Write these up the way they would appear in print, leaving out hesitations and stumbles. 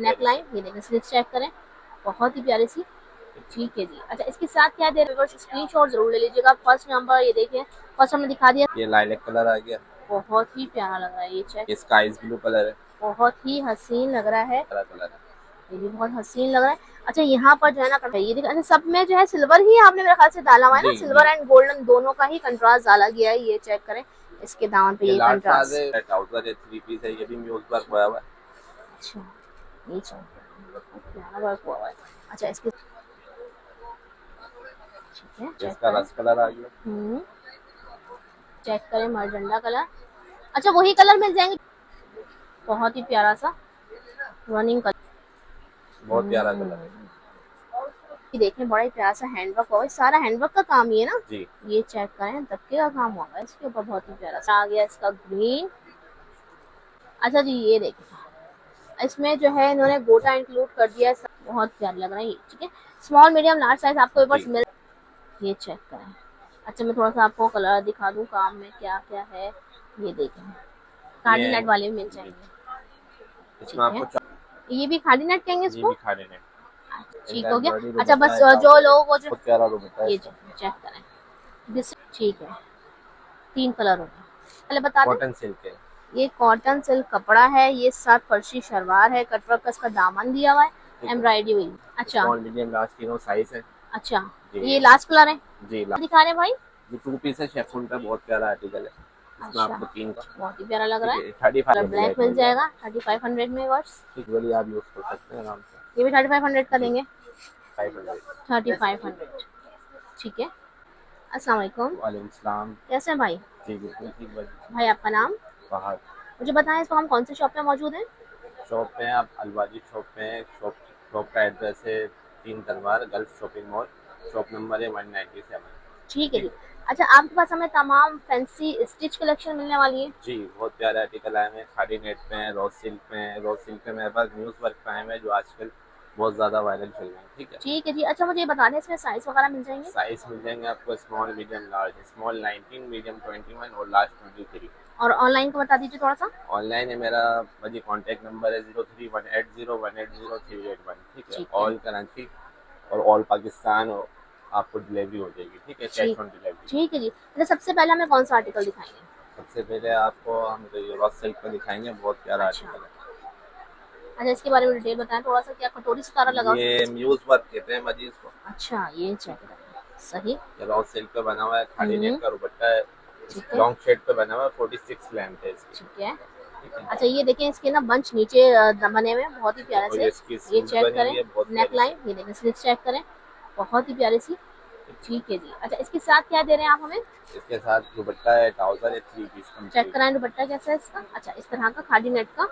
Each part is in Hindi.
नेक लाइन, ये देखिए स्लिट चेक करें, बहुत ही प्यारी सी। ठीक है जी। अच्छा, इसके साथ क्या दे रहे हैं, स्क्रीनशॉट जरूर ले लीजिएगा। फर्स्ट नंबर ये देखिए, फर्स्ट हमने दिखा दिया, ये लाइलेक कलर आ गया, बहुत ही प्यारा लग रहा है ये चेक, ये स्काई ब्लू कलर है, बहुत ही हसीन लग रहा है, कलर है। ये भी बहुत हसीन लग रहा है। अच्छा, यहाँ पर जो है ना ये देखिए, अच्छा सब में जो है सिल्वर ही आपने मेरे ख्याल से डाला हुआ है ना, G silver ji, and golden दोनों का ही कंट्रास्ट डाला गया है। ये चेक करें, इसके दामन पे ये ये लार्ज साइज कंट्रास्ट। है, ट्राउजर है, 3 पीस है, ये भी म्यूज वर्क हुआ हुआ है। अच्छा, ये चेक करें, प्यारा वर्क हुआ हुआ है। अच्छा, इसके ठीक है, चेक इसका करें, रस कलर आ गया, चेक करें मर्जंडा कलर। अच्छा, वही कलर मिल जाएंगे, बहुत ही प्यारा सा रनिंग कलर। बहुत प्यारा कलर है। ये देखें, बड़ा ही प्यारा सा हैंडवर्क हुआ है, सारा हैंडवर्क का काम ही है ना। जी, ये चेक करें, दबके का काम हुआ है इसके ऊपर, बहुत ही प्यारा सा आ गया इसका ग्रीन। अच्छा जी, ये देखिए, इसमें जो है इन्होंने गोटा इंक्लूड कर दिया है, बहुत प्यारा लग रहा है ये। ठीक है, स्मॉल मीडियम लार्ज साइज आपको जी, वीवर्स मिल। ये चेक करें। अच्छा, मैं थोड़ा सा आपको कलर दिखा दूं काम में क्या क्या है। ये देखें, ये कार्डिनेट वाले भी मिल जी, जाएंगे। इसमें ठीक है, आपको ये भी कार्डिनेट कहेंगे ये इसको। भी खाने ने ठीक इनका हो गया। एम्ब्रॉयडरी अच्छा, दुपट्टा बस है, जो ट्राउजर है, लोगों को जो बहुत प्यारा दुपट्टा है ये इसका। चेक करें, ठीक है, 3 कलर हो गए, पहले बता दें। कॉटन सिल्क है, ये कॉटन सिल्क कपड़ा है, ये साथ फर्शी शलवार है, कटवर्क का इसका दामन दिया हुआ है, ठीक है। एम्ब्रॉयडरी हुई। अच्छा, स्मॉल मीडियम लार्ज तीनों साइज है। अच्छा, जी ये लास्ट कलर है जी, दिखा रहे हैं भाई। ये 2 पीस है, शेफून का बहुत प्यारा आर्टिकल है। इसमें अच्छा, आपको 3 का, बहुत ही प्यारा लग ठीक रहा है। है, 35 कलर में ब्लैक ब्लैक मिल मिल जाएगा। जाएगा 3500 में वर्स। ठीक, वाली आप यूज कर सकते हैं आराम से। ये भी 3500 का जी, देंगे, 500। 3500। ठीक है। अस्सलाम वालेकुम, वालेकुम सलाम। कैसे हैं भाई? जी बिल्कुल ठीक भाई आपका नाम बाहर मुझे बताएं, इस वक्त हम कौन से शॉप पे मौजूद हैं? शॉप पे हैं आप, अलवाजी शॉप पे हैं। शॉप का एड्रेस है 3 दरबार gulf shopping mall, shop number है 197। ठीक है ठीक, जी। अच्छा, आपके पास हमें तमाम फैंसी स्टिच कलेक्शन मिलने वाली है। जी बहुत प्यारे आर्टिकल आए हैं, खादी नेट पे हैं, रॉ सिल्क पे हैं। रॉ सिल्क पे मेरे पास न्यूज़ वर्क पे आए हैं जो आजकल बहुत ज़्यादा वायरल चल रहे हैं। ठीक है, ठीक है जी। अच्छा, मुझे ये बता दें, इसमें साइज वगैरह मिल जाएंगे? साइज मिल जाएंगे आपको, small medium large. Small 19, medium 21 और लार्ज 23। और ऑनलाइन को बता दीजिए थोड़ा सा। ऑनलाइन है मेरा, मुझे कॉन्टैक्ट नंबर है 031801801801। ठीक है, ठीक है, ऑल कराची और ऑल पाकिस्तान और आपको डिलीवरी हो जाएगी। ठीक है, कैश ठीक ऑन डिलीवरी। ठीक है जी। अच्छा, सबसे पहले हमें कौन सा आर्टिकल दिखाएंगे? सबसे पहले आपको हम रॉ सिल्क पर दिखाएंगे, बहुत प्यारा अच्छा, आर्टिकल है। अच्छा, इसके बारे में डिटेल बताएं थोड़ा सा, क्या कटोरी सितारा लगा उसके ये पीछे? म्यूज वर्क कहते हैं मजीद को। अच्छा, ये चेक करें, सही। रॉ सिल्क पे बना हुआ है, खादी नेट का दुपट्टा है, ठीक है, लॉन्ग शेड पे बना हुआ है, 46 लेंथ है इसकी। ठीक है। ठीक है, अच्छा, ये देखें, इसके ना बंच नीचे बने हुए हैं, बहुत ही ठीक है, प्यारे और से। ये इसकी ये स्लीव्स चेक बनी करें, हुई है बहुत नेक प्यारी सी। लाइन, ये देखें स्लिट चेक करें, बहुत ही प्यारी सी। ठीक है जी। अच्छा, इसके साथ क्या दे रहे हैं आप हमें? इसके साथ दुपट्टा है, ट्राउजर है, 3 पीस चेक कंप्लीट। कराएं दुपट्टा कैसा है इसका। अच्छा, इस तरह का खादी नेट का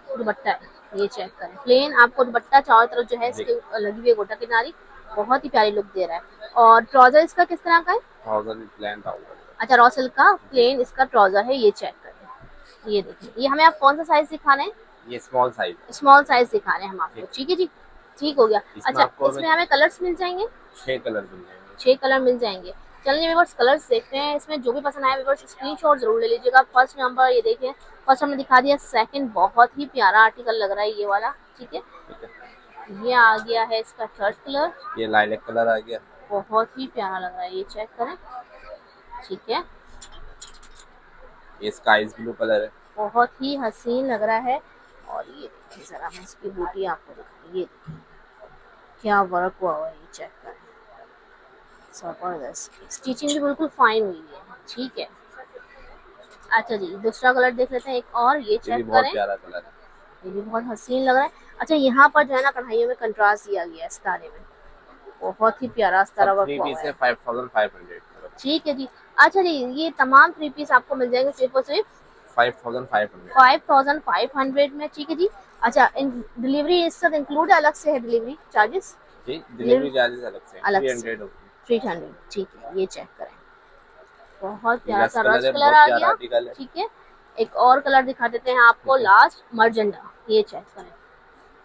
दुपट्टा है, ये चेक करें, प्लेन आपको दुपट्टा चारों तरफ जो है इसके लगी हुई है गोटा किनारी, बहुत ही प्यारी लुक दे रहा है। और ट्राउजर इसका किस तरह का है? Trouser plan trouser. अच्छा, रॉ सिल्क का जी, प्लेन इसका ट्राउजर है, ये चेक करें। ये देखिए, ये हमें आप कौन सा साइज दिखा रहे हैं? ये स्मॉल साइज है। स्मॉल साइज दिखा रहे हैं हम आपको, ठीक, ठीक है जी। ठीक हो गया। इसमें अच्छा, आपको इसमें हमें कलर्स मिल जाएंगे? 6 कलर मिल जाएंगे। 6 कलर मिल जाएंगे। चलिए व्यूअर्स, कलर्स देखते हैं, इसमें जो भी पसंद आया व्यूअर्स स्क्रीनशॉट जरूर ले लीजिएगा। फर्स्ट नंबर ये देखिए, फर्स्ट हमने दिखा दिया, सेकंड बहुत ही प्यारा आर्टिकल लग रहा है ये वाला। ठीक है, ठीक है, ये आ गया है इसका थर्ड कलर, ये लाइलेक कलर आ गया, बहुत ही प्यारा लग रहा है, ये चेक करें। ठीक है, ये स्काई ब्लू कलर है। बहुत ही हसीन लग रहा है। और ये देखिए, जरा मैं इसकी बूटी आपको दिखाऊं, ये देखिए क्या वर्क हुआ हुआ है, ये चेक करें, जबरदस्त। स्टिचिंग भी बिल्कुल फाइन हुई है। ठीक है। अच्छा जी, दूसरा कलर देख लेते हैं एक और, ये ये भी चेक बहुत करें, प्यारा कलर है। ये भी बहुत हसीन लग रहा है। अच्छा, यहाँ पर जो है ना कढ़ाइयों में कंट्रास्ट दिया गया है सितारे में, बहुत ही प्यारा सितारा सब वर्क 3 हुआ हुआ पीस है, है। 5500। ठीक है जी। अच्छा जी, ये तमाम 3 पीस आपको मिल जाएंगे सिर्फ और सिर्फ 5500। 5500 में। ठीक है जी। अच्छा, डिलीवरी इस साथ इंक्लूड अलग से है डिलीवरी चार्जेस? जी, डिलीवरी डिलीवरी चार्जेस अलग से हैं, अलग से 300 होगी। 300। ठीक है, ये चेक करें, बहुत ये प्यारा रस सा कलर रस्ट है, कलर बहुत आ प्यारा गया। आर्टिकल है। ठीक है, एक और कलर दिखा देते हैं आपको ठीक है, लास्ट, मर्जेंडा, ये चेक करें।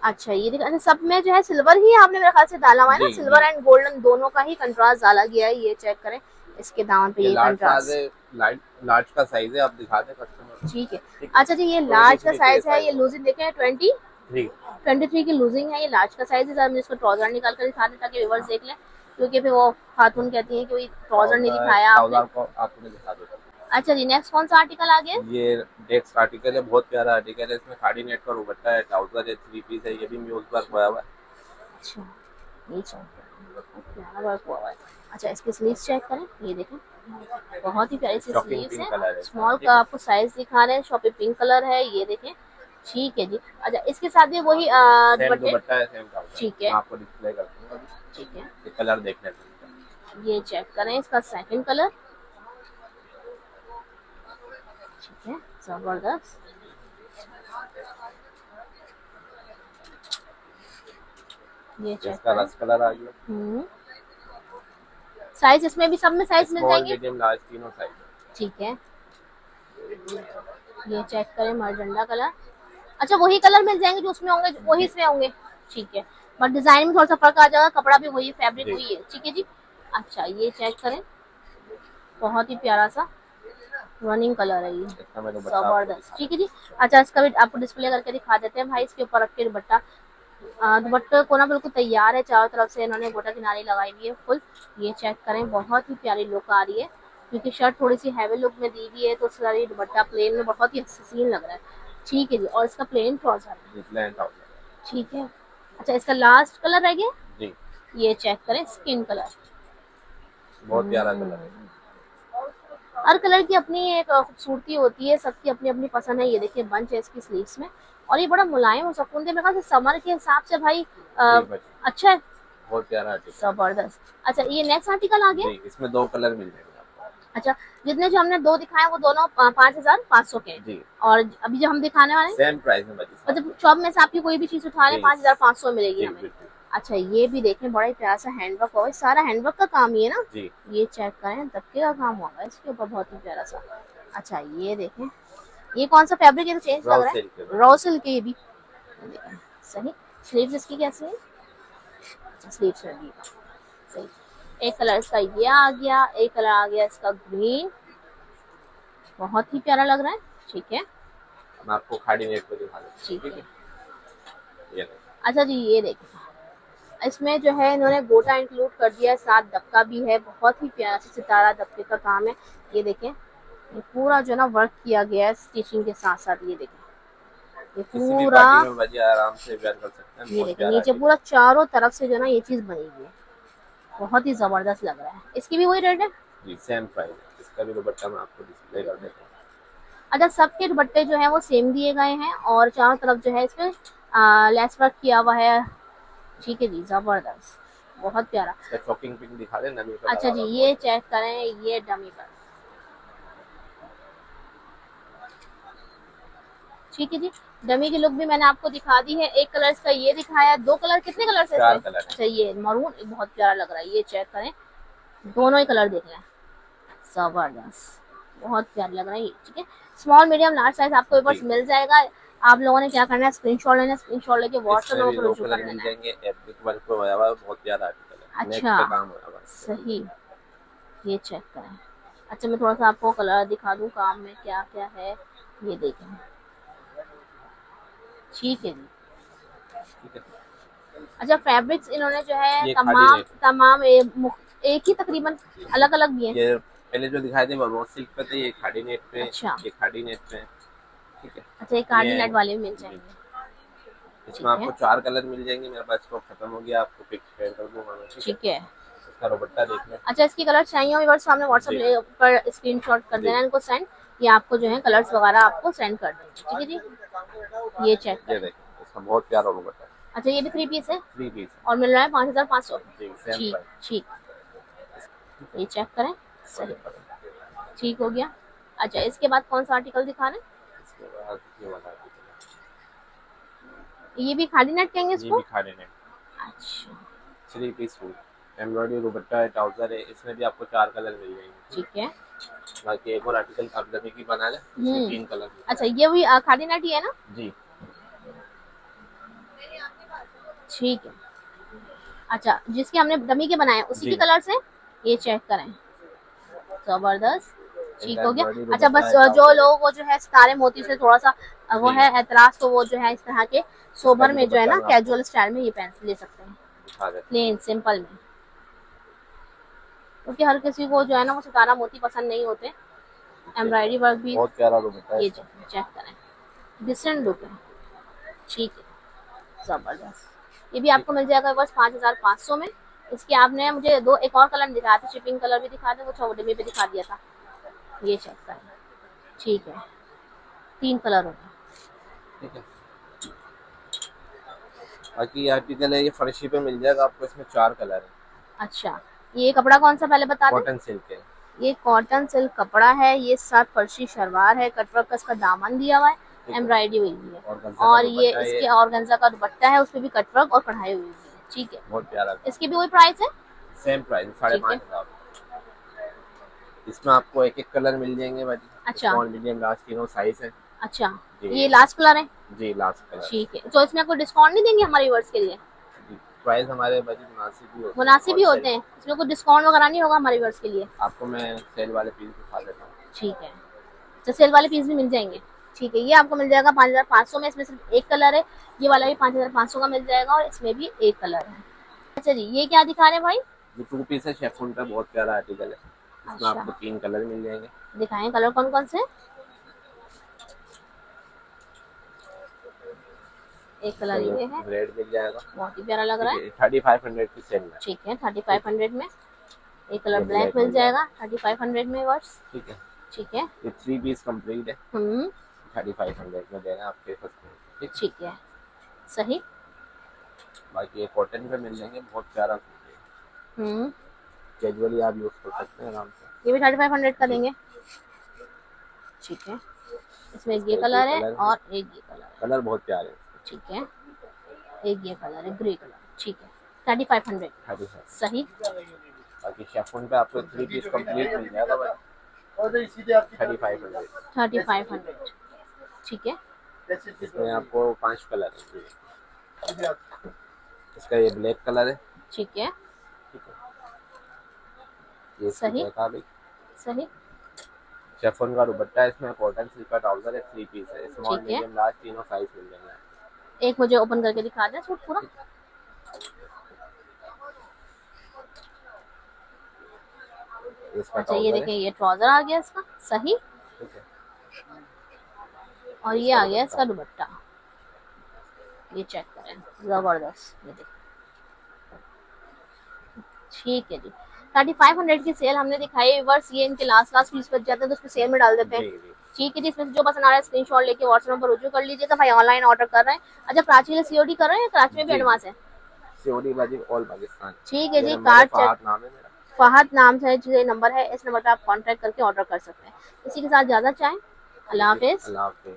अच्छा, ये देखिए, अच्छा सब में जो है सिल्वर ही आपने मेरे ख्याल से डाला हुआ है ना, G silver ji, and golden दोनों का ही कंट्रास्ट डाला गया है, ये चेक करें, इसके दामन पे ये ये लार्ज साइज है, कंट्रास्ट। लार्ज का साइज है, आप दिखा दें कस्टमर को। ठीक है। ठीक है, अच्छा जी, ये लार्ज का 23 का ये साइज है, साइज ये होगा, लूजिन देखें 20। जी 23 की लूजिंग है, ये लार्ज का साइज है। मैं इसको ट्राउजर निकाल कर दिखा दें ताकि व्यूअर्स देख लें, क्योंकि फिर वो खातून कहती हैं कि वही ट्राउजर नहीं दिखाया आपने। ट्राउजर को आपने दिखा देता हूँ। अच्छा जी, नेक्स्ट कौन सा आर्टिकल आ गया? ये नेक्स्ट आर्टिकल है, बहुत प्यारा आर्टिकल है। इसमें खाड़ी नेट का दुपट्टा है, ट्राउजर है, 3 पीस है। ये भी म्यूज वर्क हुआ हुआ है। अच्छा, ये प्यारा वर्क हुआ है। अच्छा, इसके स्लीव्स चेक करें, ये देखें, बहुत ही प्यारी सी शॉकिंग स्लीव्स पिंक है। कलर है इसमें, स्मॉल ठीक का है। आपको साइज दिखा रहे हैं, शॉपी पिंक कलर है, ये देखें। ठीक है जी। अच्छा, इसके साथ भी वही सेम दुपट्टे। दुपट्टा है, सेम ट्राउजर है। ठीक मैं है, आपको डिस्प्ले कर दूंगा अभी। ठीक है। ये कलर देखने को। ये चेक करें इसका सेकंड कलर। ठीक है, जबरदस्त। ये चेक इसका करें। रस कलर आ गया। साइज इसमें भी सब में साइज मिल स्मॉल जाएंगे? मीडियम लार्ज तीनों साइज है। ठीक है, ये चेक करें मर्जंडा कलर। अच्छा, वही कलर मिल जाएंगे जो उसमें होंगे, वही जी इसमें होंगे? ठीक है, बट डिजाइन में थोड़ा सा फर्क आ जाएगा, कपड़ा भी वही, फैब्रिक जी। वही है। ठीक है जी। अच्छा, ये चेक करें, बहुत ही प्यारा सा रनिंग कलर है ये, इसका मैं दुपट्टा आपको जबरदस्त। दिखा ठीक है देता जी। अच्छा, इसका भी आपको डिस्प्ले करके दिखा देते हैं भाई। इसके ऊपर रख के दुपट्टा, दुपट्टे को ना बिल्कुल तैयार है, चारों तरफ से इन्होंने गोटा किनारी लगाई हुई है फुल। ये चेक करें, बहुत ही प्यारी लुक आ रही है, क्योंकि शर्ट थोड़ी सी हैवी लुक में दी हुई है, तो सारी दुपट्टा प्लेन में बहुत ही हसीन लग रहा है। ठीक है जी, और इसका प्लेन ट्राउजर है। हूँ। Plane trouser. ठीक है। अच्छा, इसका लास्ट कलर रह गया, जी ये चेक करें, स्किन कलर। बहुत प्यारा कलर है। हर कलर की अपनी एक खूबसूरती होती है, सबकी अपनी अपनी पसंद है। ये देखिए, बंच है इसकी स्लीव्स में, और ये बड़ा मुलायम और सुकून दे, मेरे ख्याल से समर के हिसाब से भाई जी बस अच्छा है, बहुत प्यारा आर्टिकल। जबरदस्त। अच्छा, ये नेक्स्ट आर्टिकल आ गया। जी इसमें 2 कलर मिल जाएंगे आपको। अच्छा, जितने जो हमने दो दिखाए वो दोनों 5,500 के हैं, जी और अभी जो हम दिखाने वाले हैं, सेम प्राइस में बची सारी। मतलब शॉप में से आपकी कोई भी चीज उठा लें जी 5,500 मिलेगी जी हमें। बिल्कुल। अच्छा, ये भी देखें, बड़ा ही प्यारा सा हैंडवर्क हुआ है, सारा हैंडवर्क का काम ही है ना। जी ये चेक करें, दबके का काम हुआ है इसके ऊपर, बहुत ही प्यारा सा। अच्छा, ये देखें, ये कौन सा फैब्रिक है, तो चेंज लग रॉ रहा सिल्क है, रॉ सिल्क है ये भी। ये देखें, सही। स्लीव्स इसकी कैसी है? अच्छा, स्लीव्स में भी सही। एक कलर इसका ये आ गया, एक कलर आ गया इसका ग्रीन, बहुत ही प्यारा लग रहा है। ठीक है, मैं आपको खाड़ी नेट पे दिखा देता हूँ, ठीक ठीक है। है। ये देखिए। अच्छा जी, ये देखिए, इसमें जो है इन्होंने गोटा इंक्लूड कर दिया है, साथ दबका भी है, बहुत ही प्यारा सा सितारा दबके का काम है। ये देखें, ये पूरा जो ना वर्क किया गया है स्टिचिंग के साथ साथ। ये देखें, ये किसी भी पूरा, पार्टी में बजे आराम से वेयर कर सकते हैं। ये बहुत देखें प्यारा नीचे आर्टिकल। पूरा चारों तरफ से जो ना ये चीज बनी हुई है, बहुत ही जबरदस्त लग रहा है। इसकी भी वही रेट है? जी सेम प्राइस है। इसका भी दुपट्टा मैं आपको डिस्प्ले कर देता हूँ। अच्छा, सबके दुपट्टे जो है वो सेम दिए गए हैं, और चारों तरफ जो है इसमें लेस वर्क किया हुआ है। ठीक है जी, जबरदस्त, बहुत प्यारा। इसका शॉकिंग पिंक दिखा दे, नमी पे अच्छा लगा जी, हुआ ये बहुत है। चेक करें, ये डमी पर। ठीक है जी, डमी की लुक भी मैंने आपको दिखा दी है। एक कलर इसका ये दिखाया, दो कलर, कितने कलर है 4 इसमें? कलर है। अच्छा, ये मरून बहुत प्यारा लग रहा है, ये चेक करें, दोनों ही कलर देख लें, जबरदस्त, बहुत प्यारा लग रहा है ये। ठीक है, स्मॉल मीडियम लार्ज साइज आपको बस जी मिल जाएगा। आप लोगों ने क्या करना है, स्क्रीनशॉट लेना है, स्क्रीनशॉट लेके व्हाट्सएप इसमें भी नंबर पर 2 रुजू कलर कर मिल देना है। जाएंगे। एप्लिक वर्क पे हुआ हुआ है, बहुत प्यारा आर्टिकल है। नेक अच्छा, पे काम हुआ हुआ है। सही, ये चेक करें। अच्छा, मैं थोड़ा सा आपको कलर दिखा दूं काम में क्या क्या है, ये देखें। ठीक है जी। ठीक है। अच्छा, फैब्रिक्स इन्होंने जो है ये खाड़ी तमाम नेट है। तमाम एक ही तकरीबन, अलग अलग भी है। ये पहले जो दिखाए थे वो रॉ सिल्क पे थे, ये खाड़ी नेट पे, अच्छा, ये खाड़ी नेट पे। ठीक है। अच्छा, ये कार्डी ये नेट वाले भी मिल जी जाएंगे। इसमें ठीक है, आपको 4 कलर मिल जाएंगे। मेरे पास स्टॉक खत्म हो गया, आपको पिक शेयर कर दूंगा मैं, ठीक है। ठीक है। इसका दुपट्टा देख लें। अच्छा, इसकी कलर चाहिए हो बस सामने जी व्हाट्सएप पर स्क्रीनशॉट कर जी देना इनको सेंड, ये आपको जो है कलर्स वगैरह आपको सेंड कर देंगे। ठीक है जी, ये चेक ये करें। देखिए, इसका बहुत प्यारा दुपट्टा है। अच्छा, ये भी 3 पीस है 3 पीस है। और मिल रहा है 5,500। जी सेम ठीक प्राइस। ठीक, ये चेक करें, सही, ठीक हो गया। अच्छा, इसके बाद कौन सा आर्टिकल दिखाना है? इसके बाद ये वाला आर्टिकल ये भी खादी नेट कहेंगे है। ये भी इसको? खाड़ी नेट, अच्छा, 3 पीस सूट, एम्ब्रॉयडरी दुपट्टा है, ट्राउजर है। इसमें भी आपको 4 कलर मिल जाएंगे। ठीक है। बाकी एक और आर्टिकल आप डमी की बना ले, इसमें 3 कलर मिल अच्छा, जाएंगे। ये भी खादी नेट ही है ना? जी ठीक है। अच्छा, जिसके हमने डमी के बनाए उसी के जी कलर से, ये चेक करें, जबरदस्त, ठीक हो गया। एम्ब्रॉयडरी अच्छा, दुपट्टा बस है, जो लोगों को जो है सितारे मोती से थोड़ा सा वो जी है एतराज, तो वो जो है इस तरह के इसका सोबर भी में जो है दुपट्टा ना मैं आपको कैजुअल स्टाइल में ये पेंसिल ले सकते हैं, दिखा देता प्लेन सिंपल में, क्योंकि हर किसी को जो है ना वो सितारा मोती पसंद नहीं होते। हूँ। ठीक है, एम्ब्रॉयडरी वर्क भी, बहुत प्यारा दुपट्टा है ये इसका। चेक करें, डिसेंट लुक है, ठीक है, जबरदस्त। ये भी आपको ठीक है, मिल जाएगा बस 5500 में। इसके आपने मुझे दो एक और कलर दिखाया था, शिपिंग कलर भी दिखा दे, वो छोटे डिब्बे पे दिखा दिया था, ये चेक करें, ठीक है, 3 कलर होगा। ठीक है। बाकी ये आर्टिकल है, ये फर्शी पे मिल जाएगा आपको, इसमें 4 कलर है। अच्छा, ये कपड़ा कौन सा पहले बता दें? कॉटन सिल्क है। ये कॉटन सिल्क कपड़ा है, ये साथ फर्शी शलवार है, कटवर्क का इसका दामन दिया हुआ है, ठीक है, एम्ब्रॉयडरी हुई हुई है, और गंजा का और ये दुपट्टा है ये, इसके ऑर्गेन्जा का दुपट्टा है, उसपे भी कटवर्क और कढ़ाई हुई हुई है, ठीक है। बहुत प्यारा। इसकी भी वही प्राइस है, सेम प्राइस ठीक है। 5,500। इसमें आपको एक एक कलर मिल जाएंगे भाई। अच्छा स्मॉल मीडियम लार्ज तीनों साइज है। अच्छा, जी ये लास्ट कलर है, जी, लास्ट कलर। ठीक है। तो इसमें कोई डिस्काउंट नहीं देंगे हमारे व्यूअर्स के लिए? प्राइस हमारे बजट मुनासिब भी होते हैं, मुनासिब ही होलसेल। होते हैं, इसमें कोई डिस्काउंट वगैरह नहीं होगा हमारे व्यूअर्स के लिए? आपको मैं सेल वाले पीस दिखा देता हूँ। ठीक है, तो सेल वाले पीस भी मिल जाएंगे, ठीक है। ये आपको मिल जाएगा 5500 में, इसमें सिर्फ एक कलर है, ये वाला भी 5500 का मिल जाएगा, और इसमें भी एक कलर है। अच्छा जी, ये क्या दिखा रहे हैं भाई? जो 2 पीस है शेफून का, बहुत प्यारा आर्टिकल है। इसमें अच्छा, आपको 3 कलर मिल जाएंगे। दिखाएं कलर कौन कौन से? एक इसका कलर ये है, रेड मिल जाएगा, बहुत ही प्यारा लग ठीक रहा है, है, 3500 की सेल है। ठीक है, 3500 में। एक कलर ये ब्लैक मिल जाएगा 3500 में वर्स, ठीक है। ठीक है। ये 3 पीस कंप्लीट है, हम्म, 3500 में देना आपके पास। ठीक। ठीक है, सही। बाकी ये कॉटन पे मिल जाएंगे, बहुत प्यारा सूट है, हम्म, कैजुअली आप यूज कर सकते हैं आराम से। ये भी 3500 का जी। देंगे, ठीक है। इसमें इसका ये एक कलर है कलर और एक ये कलर है, कलर बहुत प्यारे हैं। ठीक है। एक ये कलर है ग्रे कलर, ठीक है, 3500, 35। सही। बाकी शेफून पे आपको 3 पीस कंप्लीट मिल जाएगा भाई, 3500। 3500, ठीक है। इसमें आपको 5 कलर है। इसका ये ब्लैक कलर है, ठीक है, ठीक है। ये इसकी सही बैक आ गई। सही, शेफून का दुपट्टा है, इसमें कॉटन सिल्क का ट्राउजर है, 3 पीस है, स्मॉल ठीक है। मीडियम लार्ज तीनों साइज मिल जाएंगे। एक मुझे ओपन करके दिखा दें सूट पूरा। इसका अच्छा, ये ट्राउजर है, देखें, ये ट्राउजर आ गया इसका, सही। ठीक है। और ये इसका आ गया दुपट्टा इसका दुपट्टा, ये चेक करें, जबरदस्त, ये देखिए, ठीक है जी। 3500 की सेल हमने दिखाई वर्स, ये इनके लास्ट पीस बच जाते हैं तो उसमें सेल में डाल देते हैं, जी जी। ठीक है जी। इसमें से जो पसंद आ रहा है स्क्रीनशॉट लेके व्हाट्सएप पर रुजू कर लीजिएगा भाई, ऑनलाइन ऑर्डर कर रहे हैं। अच्छा, कराची के लिए सीओडी कर रहे हैं या कराची में भी जी एडवांस है? सीओडी बाजी ऑल पाकिस्तान। ठीक है ये जी, नंबर है, कार्ड चेक, फहद नाम है मेरा। फहद नाम से जो नंबर है, इस नंबर पे आप कांटेक्ट करके ऑर्डर कर सकते हैं। इसी के साथ ज़्यादा चाहें, अल्लाह हाफिज़। अल्लाह हाफिज़।